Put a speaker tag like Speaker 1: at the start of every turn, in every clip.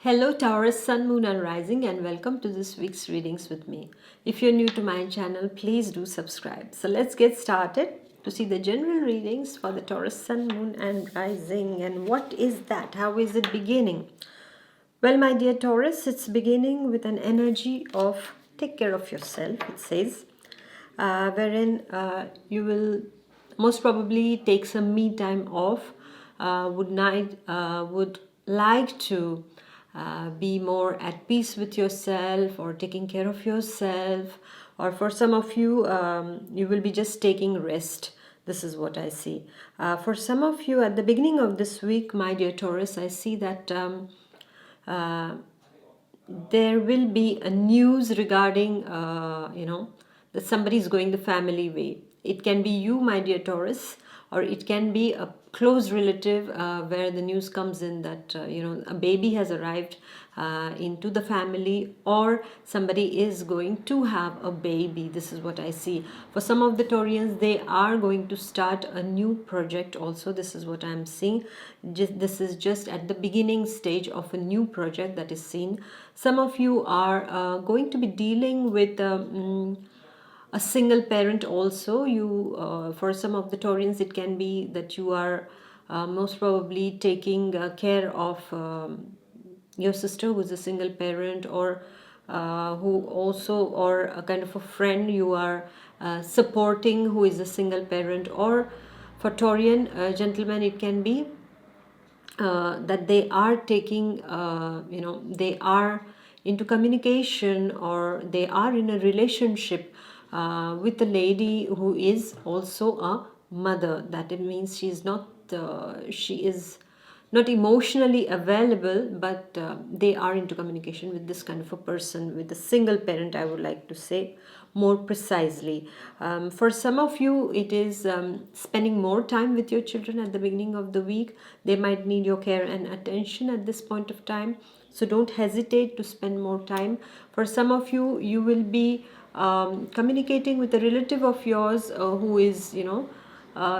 Speaker 1: Hello Taurus, Sun, Moon and Rising, and welcome to this week's readings with me. If you're new to my channel, please do subscribe. So let's get started to see the general readings for the Taurus, Sun, Moon and Rising. And what is that? How is it beginning? Well, my dear Taurus, it's beginning with an energy of take care of yourself, it says, wherein you will most probably take some me time off, would like to be more at peace with yourself or taking care of yourself, or for some of you, you will be just taking rest. This is what I see. For some of you, at the beginning of this week, my dear Taurus, I see that uh, there will be a news regarding, that somebody is going the family way. It can be you, my dear Taurus, or it can be a close relative where the news comes in that a baby has arrived into the family, or somebody is going to have a baby. This is what I see. For some of the Taurians, they are going to start a new project also. This is what I'm seeing. This is just at the beginning stage of a new project that is seen. Some of you are going to be dealing with a single parent also. You for some of the Taurians, it can be that you are most probably taking care of your sister who is a single parent, or who also, or a kind of a friend you are supporting who is a single parent. Or for Taurian gentlemen, it can be that they are taking, they are into communication, or they are in a relationship with a lady who is also a mother. That it means she is not emotionally available, but they are into communication with this kind of a person, with a single parent, I would like to say more precisely. For some of you, it is spending more time with your children at the beginning of the week. They might need your care and attention at this point of time, so don't hesitate to spend more time. For some of you, you will be communicating with a relative of yours who is,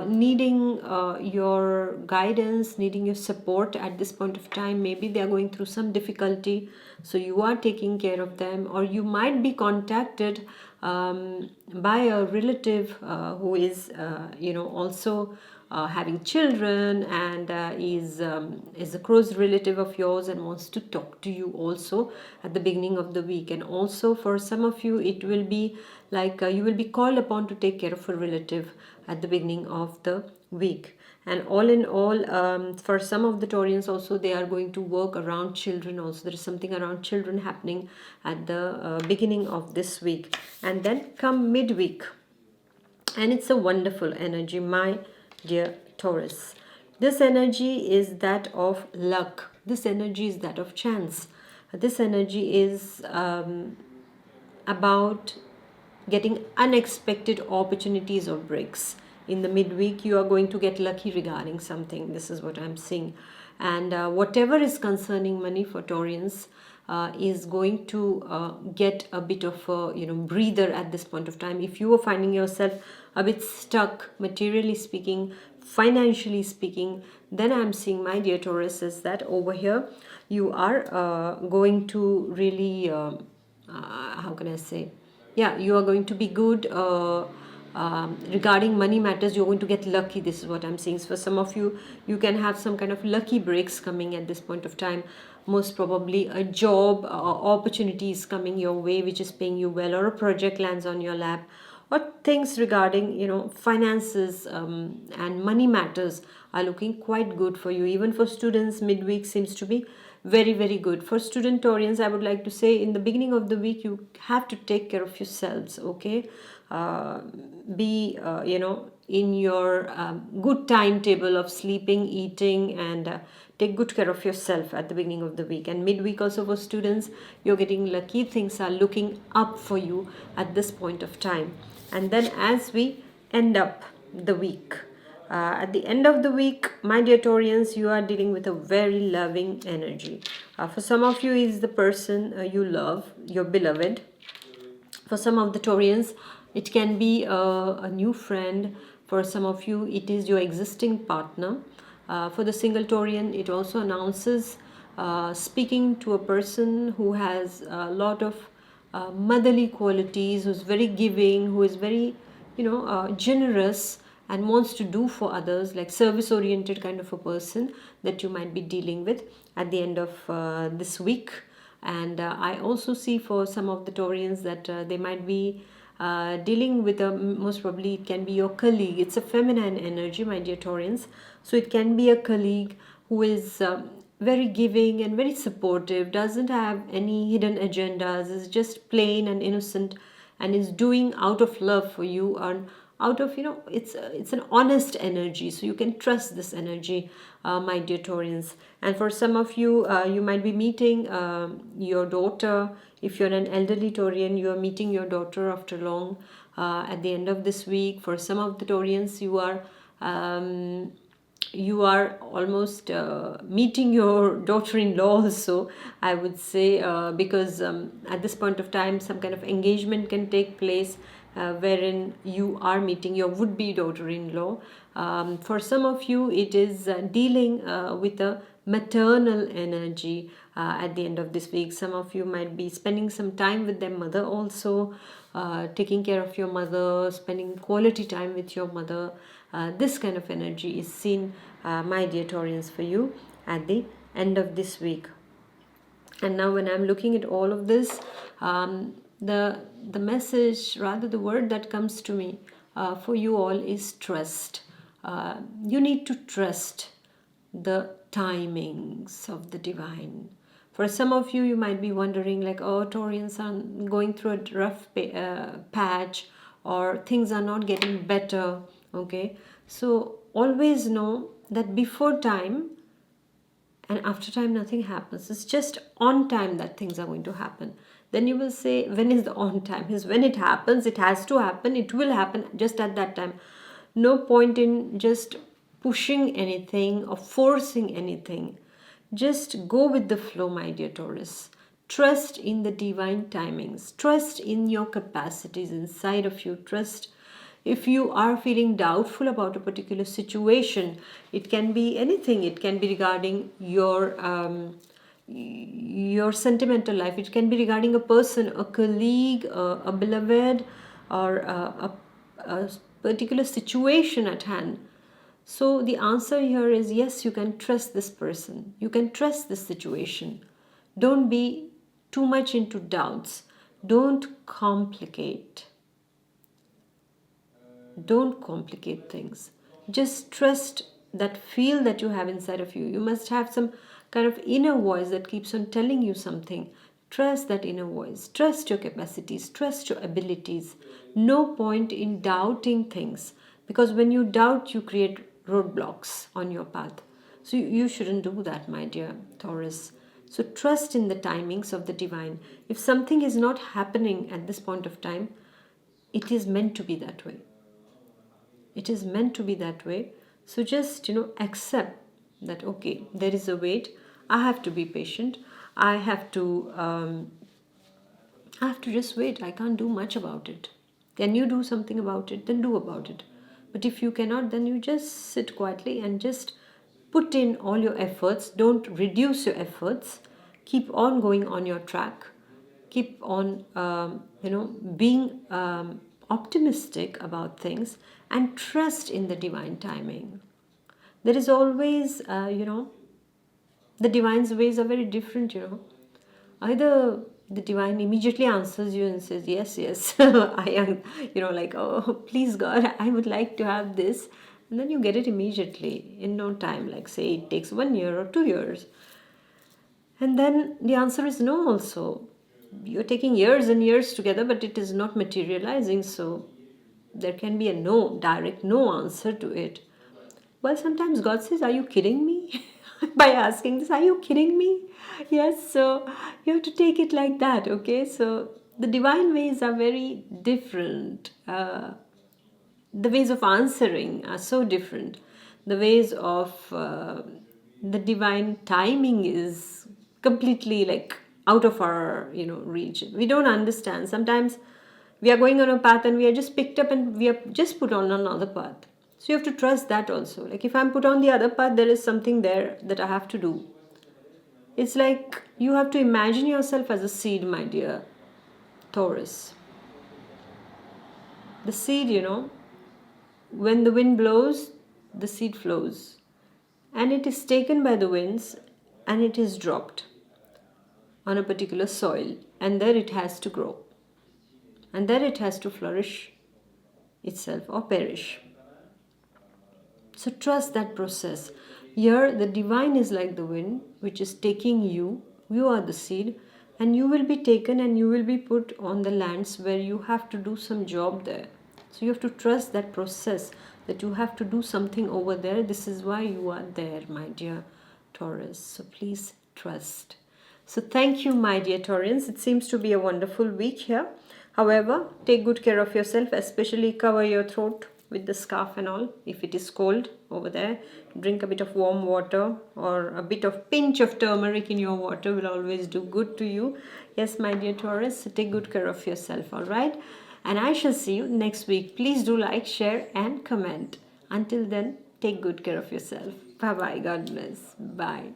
Speaker 1: needing your guidance, needing your support at this point of time. Maybe they are going through some difficulty, so you are taking care of them. Or you might be contacted by a relative who is, also having children, and is a close relative of yours and wants to talk to you also at the beginning of the week. And also for some of you, it will be like you will be called upon to take care of a relative at the beginning of the week. And all in all, for some of the Taurians also, they are going to work around children also. There is something around children happening at the beginning of this week. And then come midweek, and it's a wonderful energy, my dear Taurus. This energy is that of luck. This energy is that of chance. This energy is about getting unexpected opportunities or breaks. In the midweek, you are going to get lucky regarding something. This is what I'm seeing. And whatever is concerning money for Taurians is going to get a bit of a breather at this point of time. If you are finding yourself a bit stuck, materially speaking, financially speaking, then I'm seeing, my dear Taurus, is that over here you are going to really how can I say, yeah, you are going to be good regarding money matters. You're going to get lucky. This is what I'm saying. So for some of you, you can have some kind of lucky breaks coming at this point of time. Most probably a job opportunity is coming your way which is paying you well, or a project lands on your lap, or things regarding finances and money matters are looking quite good for you. Even for students, midweek seems to be very, very good. For student Taurians, I would like to say, in the beginning of the week, you have to take care of yourselves, okay? Be in your good timetable of sleeping, eating, and take good care of yourself at the beginning of the week. And midweek also for students, you're getting lucky. Things are looking up for you at this point of time. And then as we end up the week, at the end of the week, my dear Taurians, you are dealing with a very loving energy. For some of you, is the person you love, your beloved. For some of the Taurians, it can be a new friend. For some of you, it is your existing partner. For the single Taurian, it also announces speaking to a person who has a lot of motherly qualities, who's very giving, who is very, generous and wants to do for others, like service oriented kind of a person that you might be dealing with at the end of this week. And I also see for some of the Taurians that they might be dealing with most probably it can be your colleague. It's a feminine energy, my dear Taurians. So it can be a colleague who is very giving and very supportive, doesn't have any hidden agendas, is just plain and innocent, and is doing out of love for you, and out of, it's an honest energy, so you can trust this energy, my dear Taurians. And for some of you, you might be meeting your daughter. If you're an elderly Taurian, you are meeting your daughter after long at the end of this week. For some of the Taurians, you are almost meeting your daughter-in-law also, I would say, because at this point of time some kind of engagement can take place wherein you are meeting your would-be daughter-in-law. For some of you it is dealing with a maternal energy at the end of this week. Some of you might be spending some time with their mother also, taking care of your mother, spending quality time with your mother. This kind of energy is seen, my dear Taurians, for you at the end of this week. And now when I'm looking at all of this, the message, rather the word that comes to me for you all is trust. You need to trust the timings of the divine. For some of you, you might be wondering like, oh, Taurians are going through a rough patch, or things are not getting better. Okay, so always know that before time and after time nothing happens. It's just on time that things are going to happen. Then you will say, when is the on time? Is when it happens, it has to happen, it will happen just at that time. No point in just pushing anything or forcing anything. Just go with the flow, my dear Taurus. Trust in the divine timings. Trust in your capacities inside of you. Trust. If you are feeling doubtful about a particular situation, it can be anything. It can be regarding your sentimental life. It can be regarding a person, a colleague, a beloved, or a particular situation at hand. So the answer here is yes, you can trust this person. You can trust this situation. Don't be too much into doubts. Don't complicate. Don't complicate things. Just trust that feel that you have inside of you. You must have some kind of inner voice that keeps on telling you something. Trust that inner voice. Trust your capacities. Trust your abilities. No point in doubting things, because when you doubt, you create roadblocks on your path. So you shouldn't do that, my dear Taurus. So trust in the timings of the divine. If something is not happening at this point of time, it is meant to be that way. It is meant to be that way. So just, accept that, okay, there is a wait. I have to be patient. I have to just wait. I can't do much about it. Can you do something about it? Then do about it. But if you cannot, then you just sit quietly and just put in all your efforts. Don't reduce your efforts. Keep on going on your track. Keep on, being optimistic about things, and trust in the divine timing. There is always, the divine's ways are very different, Either the divine immediately answers you and says, yes, yes, I am, like, oh, please God, I would like to have this. And then you get it immediately in no time, like say it takes 1 year or 2 years. And then the answer is no also. You're taking years and years together, but it is not materializing. So there can be a no, direct no answer to it. Well, sometimes God says, are you kidding me? By asking this, are you kidding me? Yes, so you have to take it like that, okay? So the divine ways are very different. The ways of answering are so different. The ways of the divine timing is completely like out of our reach. We don't understand. Sometimes we are going on a path and we are just picked up and we are just put on another path. So you have to trust that also. Like if I'm put on the other path, there is something there that I have to do. It's like you have to imagine yourself as a seed, my dear Taurus. The seed, when the wind blows, the seed flows. And it is taken by the winds and it is dropped on a particular soil. And there it has to grow. And there it has to flourish itself or perish. So trust that process. Here, the divine is like the wind, which is taking you. You are the seed, and you will be taken and you will be put on the lands where you have to do some job there. So you have to trust that process, that you have to do something over there. This is why you are there, my dear Taurus. So please trust. So thank you, my dear Taurians. It seems to be a wonderful week here. However, take good care of yourself, especially cover your throat with the scarf and all. If it is cold over there, drink a bit of warm water, or a bit of pinch of turmeric in your water will always do good to you. Yes, my dear Taurus, so take good care of yourself, all right? And I shall see you next week. Please do like, share and comment. Until then, take good care of yourself. Bye-bye. God bless. Bye.